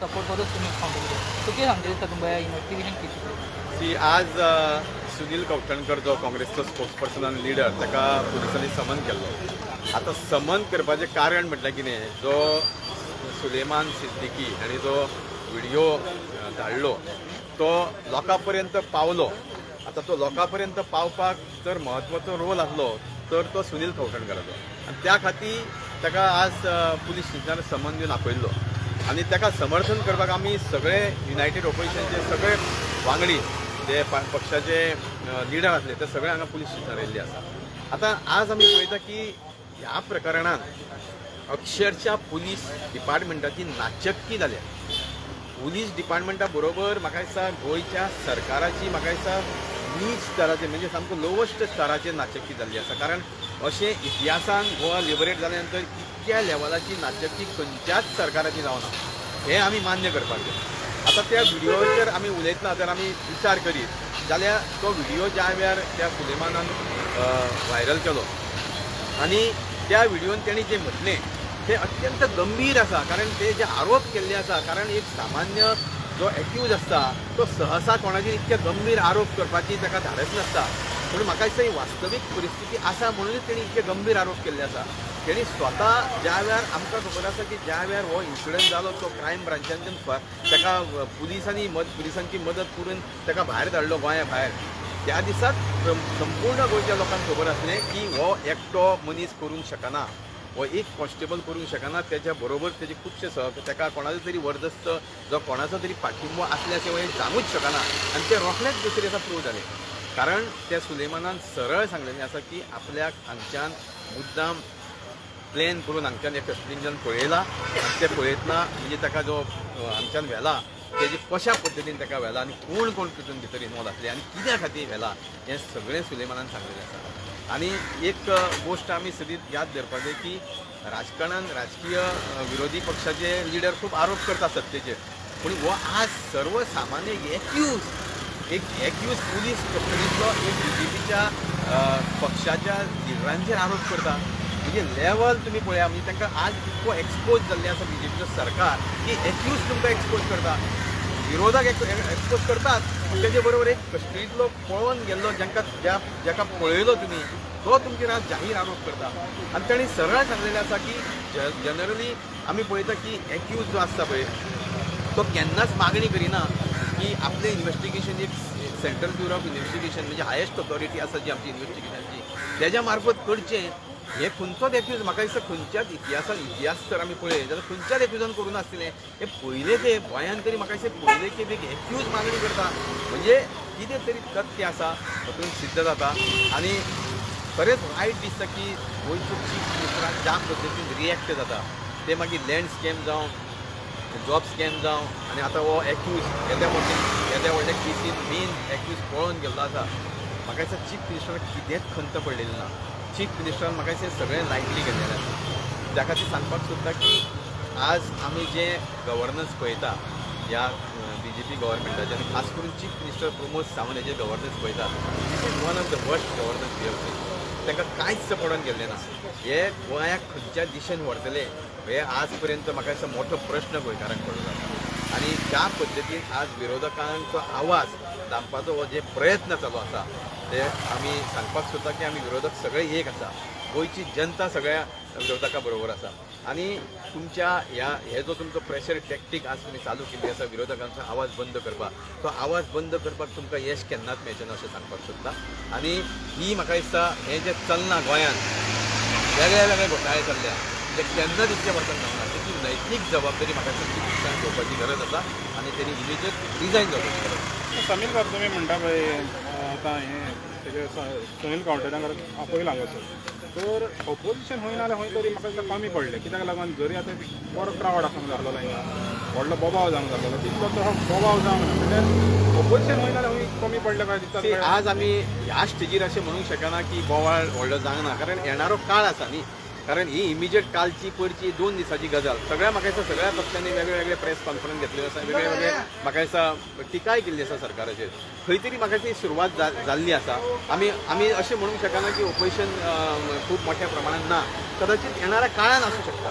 Support करूच तुम्ही फावंडर so कितें सांगता दिसता तुमकां ह्या इन्व्हेस्टिगेशन केसीचेर की आज सुनील कवठणकर जो काँग्रेसचो स्पोक्सपर्सन आनी लिडर ताका पुलिसांनी समन केल्लो. आतां समन करपाचें कारण म्हटल्यार कितें, जो सुलेमान सिद्दीकी हांणी जो व्हिडिओ धाडलो तो लोकां पर्यंत पावलो. आतां तो लोकां पर्यंत पावपाक जर म्हत्वाचो रोल आसलो तर तो सुनील कवठणकराचो, आनी त्या खातीर ताका आज पुलीस स्टेशनार समन दिवन आपयल्लो. आनी ताका समर्थन करपाक आमी सगळे युनायटेड ऑपोजिशनचे सगळे वांगडी जे पक्षाचे लिडर आसले ते सगळे हांगा पुलीस स्टेशनार येयल्ले आसा. आतां आज आमी पळयता की ह्या प्रकरणांत अक्षरशः पुलीस डिपार्टमेंटाची नाचक्की जाल्या. पुलीस डिपार्टमेंटा बरोबर म्हाका दिसता गोंयच्या सरकाराची म्हाका दिसता नीच स्तराचेर म्हणजे सामको लोवस्ट स्तराचेर नाचक्की जाल्ली आसा. कारण अशें इतिहासान गोवा लिबरेट जाल्या नंतर इतक्या लेवलाची नाचक्की खंयच्याच सरकाराची जावना, हें आमी मान्य करपाक जाय. आतां त्या व्हिडिओचेर आमी उलयतना जर आमी विचार करीत जाल्यार तो व्हिडिओ ज्या वेळार त्या सुलेमानान व्हायरल केलो आनी त्या व्हिडिओन तेणी जें म्हटलें तें अत्यंत गंभीर आसा. कारण ते जे आरोप केल्ले आसा, कारण एक सामान्य जो एक्यूज आसता तो सहसा कोणाचेर इतके गंभीर आरोप करपाची ताका धाडस नासता. पूण म्हाका दिसता ही वास्तवीक परिस्थिती आसा म्हणूनच तेणी इतके गंभीर आरोप केल्ले आसा. तेणी स्वता ज्या वेळार आमकां खबर आसा की ज्या वेळार हो इन्सिडंट जालो तो क्रायम ब्रांचांतल्यान ताका पुलिसांची मदत करून ताका भायर धाडलो गोंया भायर. त्या दिसाक संपूर्ण गोंयच्या लोकांक खबर आसलें की हो एकटो मनीस करूंक शकना, हो एक कॉन्स्टेबल करूंक शकना, त्याच्या बरोबर तेजे खुबशे ताका कोणाचो तरी वरदस्त जो कोणाचो तरी पाठिंबो आसल्या शिवाय जावूच शकना. आनी ते रोखडेच दुसरे दिसा प्रूव जालें. कारण त्या सुलेमानान सरळ सांगलेलें आसा की आपल्याक हांगच्यान मुद्दाम प्लॅन करून हांगच्यान एक कस्टडींतल्यान पळयला आनी ते पळयतना म्हणजे ताका जो हांगच्यान व्हेला तेजी कशा पद्दतीन ताका व्हेला आनी कोण कोण तितून भितर इनवॉल्व आसले आनी कित्या खातीर व्हेला हें सगळें सुलेमानान सांगलेलें आसा. आनी एक गोश्ट आमी सदींच याद धरपाक जाय की राजकारणान राजकीय विरोधी पक्षाचे लिडर खूब आरोप करता सत्तेचेर, पूण हो आज सर्वसामान्य एक एक्यूज पुलीस कस्टडींतलो एक BJPच्या पक्षाच्या लिडरांचेर आरोप करता. म्हणजे लेवल तुमी पळया, म्हणजे तांकां आज इतको एक्सपोज जाल्लें आसा BJPचो सरकार की एक्यूज तुमकां एक्सपोज करता, विरोधाक एक्सपोज करतात. पूण तेजे बरोबर एक कस्टडींतलो पळोवन गेल्लो जाका पळयलो तुमी तो तुमचेर आज जाहीर आरोप करता. आनी ताणी सरळ सांगलेलें आसा की जनरली आमी पळयता की एक्यूज जो आसता पळय तो केन्नाच मागणी करिना की आपलें इन्व्हेस्टिगेशन एक सेंट्रल ब्युरो ऑफ इन्व्हेस्टिगेशन म्हणजे हायेस्ट ऑथॉरिटी आसा जी आमची इन्व्हेस्टिगेशनची तेज्या मार्फत करचें. हे खंयचोच एक्यूज म्हाका दिसता खंयच्याच इतिहास जर आमी पळयत जाल्यार खंयच्याच एक्यूजान करूं नासलें. हे पयले ते गोंयांत तरी म्हाका दिसता पयले खेप एक एक्यूज मागणी करता म्हणजे कितें तरी तथ्य आसा हातून सिद्ध जाता. आनी खरेंच वायट दिसता की गोंयचो चीफ मिनिस्टरान ज्या पद्दतीन रिएक्ट जाता ते मागीर लँड स्कॅम जावं जॉब स्कॅम जावं आनी आतां हो एक्यूज येद्या व्हडल्या केसीन मेन एक्यूज पळोवन गेल्लो आसा. म्हाका दिसता चीफ मिनिस्टराक कितेंच खंत पडलेली ना. चीफ मिनिस्टरान म्हाका दिसता सगळें लायटली घेतलेलें आसा. त्या खातीर सांगपाक सोदता की आज आमी जे गव्हर्नन्स पळयता ह्या BJP गव्हर्मेंटाचे आनी खास करून चीफ मिनिस्टर प्रमोद सावंत हेजे गव्हर्नन्स पळयता, this is one of the worst governance we have seen. तांकां कांयच पडोवन गेल्लें ना. हे गोंयाक खंयच्या दिशेन व्हरतले हे आज पर्यंत म्हाका दिसता मोठो प्रश्न गोंयकारांक पडलो. आनी त्या पद्दतीन आज विरोधकांचो आवाज दामपाचो हो जे प्रयत्न चालू आसा ते आमी सांगपाक सोदता की आमी विरोधक सगळे एक आसा. गोंयची जनता सगळ्या विरोधकां बरोबर आसा. आनी तुमच्या हे जो तुमचो प्रेशर टॅक्टीक आज तुमी चालू केल्ली आसा विरोधकांचो आवाज बंद करपाक, तो आवाज बंद करपाक तुमकां यश केन्नाच मेळचें ना अशें सांगपाक सोदता. आनी ही म्हाका दिसता हें जें चलना गोंयांत वेगळे वेगळे घोटाळे चल्ल्या ते केन्नाच इतके वचूंक जावना. तेची नैतीक जबाबदारी म्हाका दिसता घेवपाची गरज आसा आनी तेणी इमिजिएट रिजायन जावपाची गरज आसा. समीर सर तुमी म्हणटा पळय आतां हें तेजे सुनील कवठणकर आपयला हांगासर तर ऑपोजिशन खंय नाल्यार खंय तरी म्हाका दिसता कमी पडलें. कित्याक लागून जरी आतां बरो क्रावड आसूंक जाल्लो हिंगा व्हडलो बोबाव जावंक जाल्लो तितलो तो बोबाव जावंक ना. म्हणजे ऑपोजिशन खंय नाल्यार खंय कमी पडलें काय दिसता. आज आमी ह्या स्टेजीर अशें म्हणूंक शकना की बोवाळ व्हडलो जावंक ना, कारण येणारो काळ आसा न्ही. कारण ही इमिजिएट कालची परची 2 दिसाची गजाल. म्हाका दिसता सगळ्या पक्षांनी वेगळे वेगळे प्रेस कॉन्फरन्स घेतल्यो आसा, वेगळे वेगळे म्हाका दिसता टिकाय केल्ली आसा सरकाराचेर. खंय तरी म्हाका ती सुरवात जाल्ली आसा. आमी अशें म्हणूंक शकना की ऑपोजिशन खूब मोठ्या प्रमाणात ना, कदाचित येणाऱ्या काळान आसूं शकता.